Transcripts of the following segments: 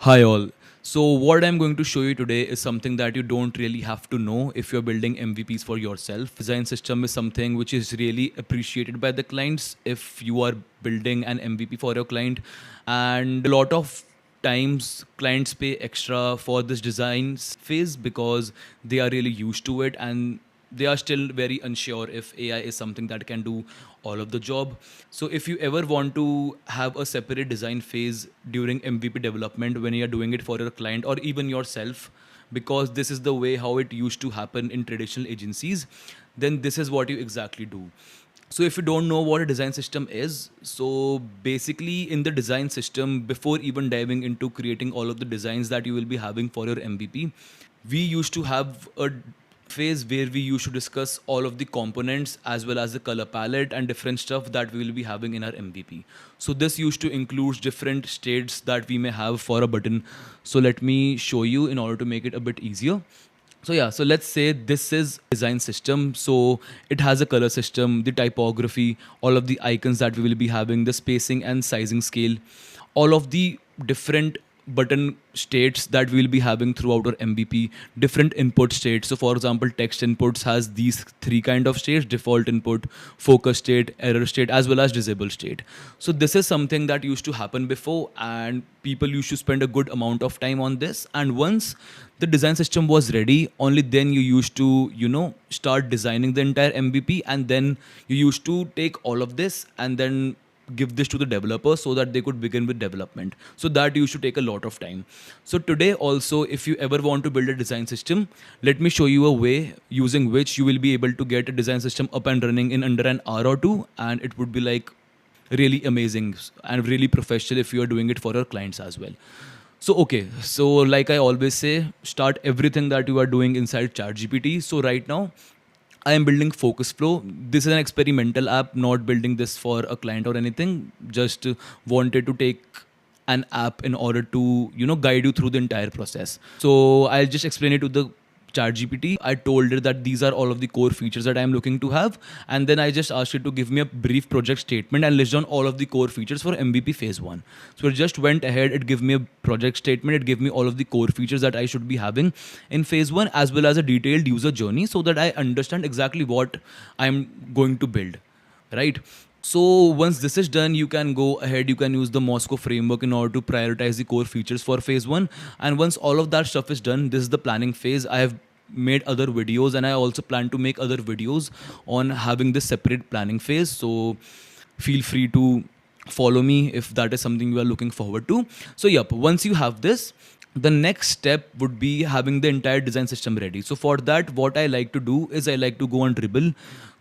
Hi all. So what I'm going to show you today is something that you don't really have to know if you're building MVPs for yourself. Design system is something which is really appreciated by the clients if you are building an MVP for your client, and a lot of times clients pay extra for this design phase because they are really used to it, and they are still very unsure if AI is something that can do all of the job. So if you ever want to have a separate design phase during MVP development when you're doing it for your client or even yourself, because this is the way how it used to happen in traditional agencies, then this is what you exactly do. So if you don't know what a design system is, so basically in the design system, before even diving into creating all of the designs that you will be having for your MVP, we used to have a phase where we used to discuss all of the components as well as the color palette and different stuff that we will be having in our MVP. So this used to include different states that we may have for a button. So let me show you in order to make it a bit easier. So yeah, so let's say this is design system. So it has a color system, the typography, all of the icons that we will be having, the spacing and sizing scale, all of the different button states that we'll be having throughout our MVP, different input states. So for example, text inputs has these three kind of states: default input, focus state, error state, as well as disable state. So this is something that used to happen before, and people used to spend a good amount of time on this. And once the design system was ready, only then you used to, start designing the entire MVP, and then you used to take all of this and then give this to the developers so that they could begin with development. So that used to take a lot of time. So today also, if you ever want to build a design system, let me show you a way using which you will be able to get a design system up and running in under an hour or two, and it would be like really amazing and really professional if you are doing it for your clients as well. So okay, so like I always say, start everything that you are doing inside ChatGPT. So right now I am building Focus Flow. This is an experimental app, not building this for a client or anything. Just wanted to take an app in order to, guide you through the entire process. So I'll just explain it to the ChatGPT. I told it that these are all of the core features that I'm looking to have, and then I just asked it to give me a brief project statement and list down all of the core features for MVP phase one. So it just went ahead. It gave me a project statement. It gave me all of the core features that I should be having in phase one, as well as a detailed user journey, so that I understand exactly what I'm going to build. Right. So once this is done, you can go ahead, you can use the Moscow framework in order to prioritize the core features for phase one. And once all of that stuff is done, this is the planning phase. I have made other videos, and I also plan to make other videos on having this separate planning phase. So feel free to follow me if that is something you are looking forward to. So yep, once you have this, the next step would be having the entire design system ready. So for that, what I like to do is I like to go on Dribble,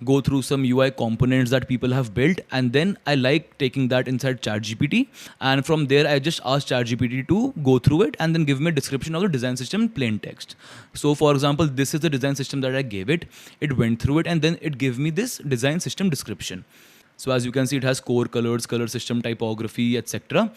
go through some UI components that people have built, and then I like taking that inside ChatGPT, and from there I just ask ChatGPT to go through it and then give me a description of the design system in plain text. So for example, this is the design system that I gave it. It went through it and then it gave me this design system description. So as you can see, it has core colors, color system, typography, etc.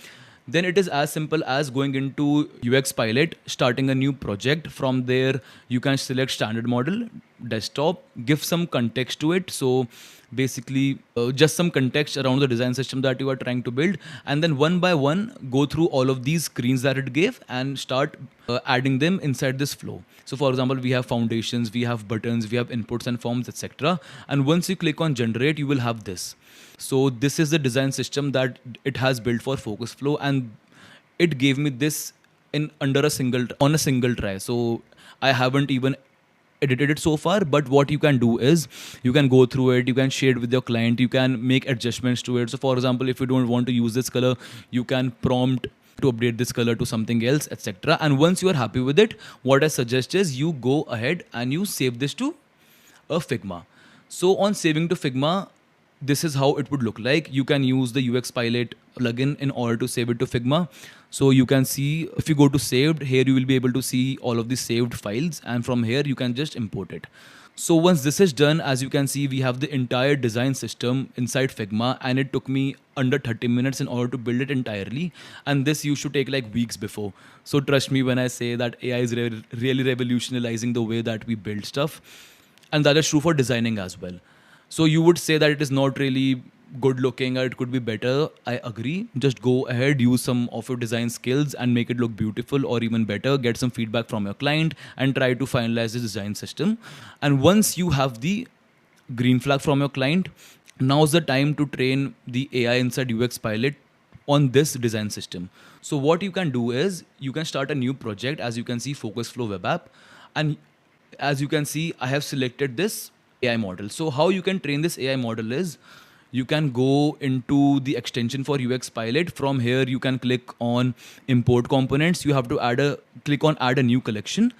Then it is as simple as going into UX Pilot, starting a new project. From there, you can select standard model, desktop, give some context to it. So basically, just some context around the design system that you are trying to build. And then one by one, go through all of these screens that it gave and start adding them inside this flow. So for example, we have foundations, we have buttons, we have inputs and forms, etc. And once you click on generate, you will have this. So this is the design system that it has built for Focus Flow, and it gave me this in under a single try. So I haven't even edited it so far, but what you can do is you can go through it, you can share it with your client, you can make adjustments to it. So for example, if you don't want to use this color, you can prompt to update this color to something else, etc. And once you are happy with it, what I suggest is you go ahead and you save this to a Figma. So on saving to Figma, this is how it would look like. You can use the UX Pilot plugin in order to save it to Figma. So you can see, if you go to saved, here you will be able to see all of the saved files, and from here you can just import it. So once this is done, as you can see, we have the entire design system inside Figma, and it took me under 30 minutes in order to build it entirely. And this used to take like weeks before. So trust me when I say that AI is really revolutionizing the way that we build stuff. And that is true for designing as well. So you would say that it is not really good looking or it could be better, I agree. Just go ahead, use some of your design skills and make it look beautiful or even better. Get some feedback from your client and try to finalize the design system. And once you have the green flag from your client, now's the time to train the AI inside UX Pilot on this design system. So what you can do is you can start a new project, as you can see, Focus Flow Web App, and as you can see, I have selected this AI model. So how you can train this AI model is you can go into the extension for UX Pilot. From here, you can click on import components. You have to click on add a new collection,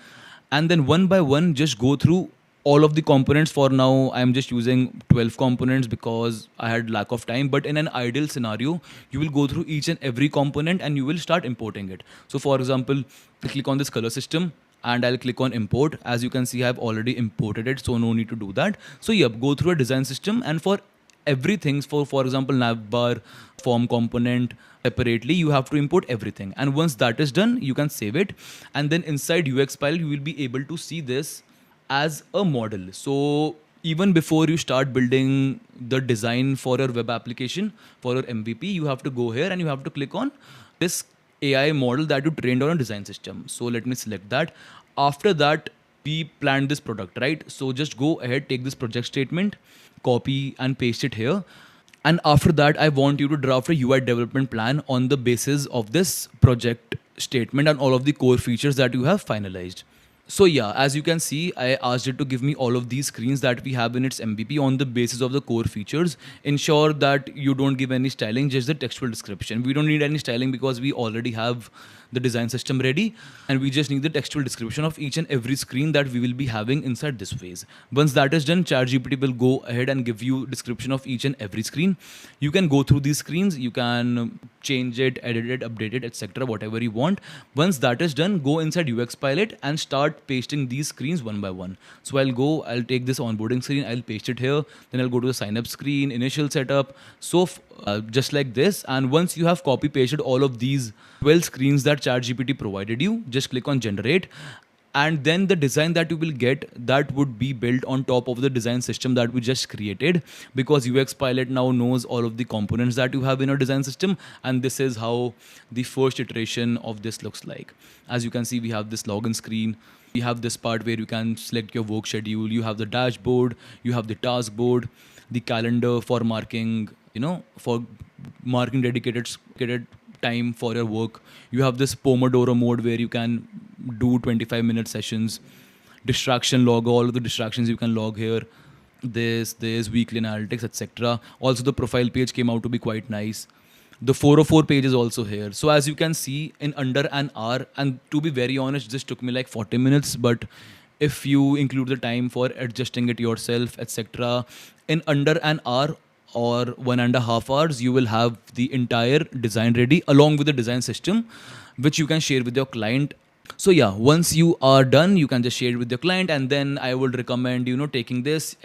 and then one by one, just go through all of the components. For now, I'm just using 12 components because I had lack of time. But in an ideal scenario, you will go through each and every component and you will start importing it. So for example, click on this color system and I'll click on import. As you can see, I've already imported it, so no need to do that. So yep, go through a design system, and for everything, for example, navbar, form component, separately, you have to import everything. And once that is done, you can save it. And then inside UX Pilot, you will be able to see this as a model. So even before you start building the design for your web application, for your MVP, you have to go here and you have to click on this AI model that you trained on a design system. So let me select that. After that, we planned this product, right? So just go ahead, take this project statement, copy and paste it here. And after that, I want you to draft a UI development plan on the basis of this project statement and all of the core features that you have finalized. So yeah, as you can see, I asked it to give me all of these screens that we have in its MVP on the basis of the core features. Ensure that you don't give any styling, just the textual description. We don't need any styling because we already have the design system ready, and we just need the textual description of each and every screen that we will be having inside this phase. Once that is done, ChatGPT will go ahead and give you description of each and every screen. You can go through these screens, you can change it, edit it, update it, etc., whatever you want. Once that is done, go inside UX Pilot and start pasting these screens one by one. So I'll take this onboarding screen, I'll paste it here, then I'll go to the sign up screen, initial setup, so just like this. And once you have copy pasted all of these 12 screens that ChatGPT provided you, just click on generate, and then the design that you will get, that would be built on top of the design system that we just created, because UX Pilot now knows all of the components that you have in your design system. And this is how the first iteration of this looks like. As you can see, we have this login screen, we have this part where you can select your work schedule, you have the dashboard, you have the task board, the calendar for marking, for marking dedicated time for your work. You have this Pomodoro mode where you can do 25-minute sessions, distraction log, all of the distractions you can log here, this weekly analytics, etc. Also the profile page came out to be quite nice. The 404 page is also here. So as you can see, in under an hour, and to be very honest, this took me like 40 minutes, but if you include the time for adjusting it yourself, etc., in under an hour or 1.5 hours, you will have the entire design ready along with the design system, which you can share with your client. So yeah, once you are done, you can just share it with your client, and then I would recommend, taking this,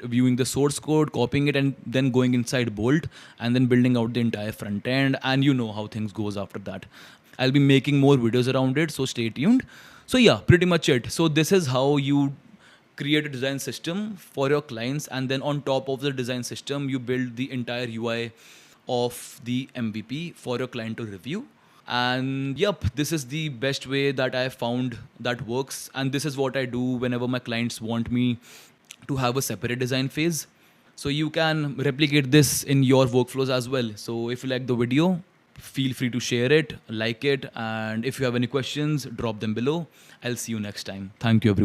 viewing the source code, copying it, and then going inside Bolt and then building out the entire front end, and you know how things goes after that. I'll be making more videos around it, so stay tuned. So yeah, pretty much it. So this is how you create a design system for your clients, and then on top of the design system, you build the entire UI of the MVP for your client to review. And yep, this is the best way that I found that works, and this is what I do whenever my clients want me to have a separate design phase. So you can replicate this in your workflows as well. So if you like the video, feel free to share it, like it, and if you have any questions, drop them below. I'll see you next time. Thank you, everyone.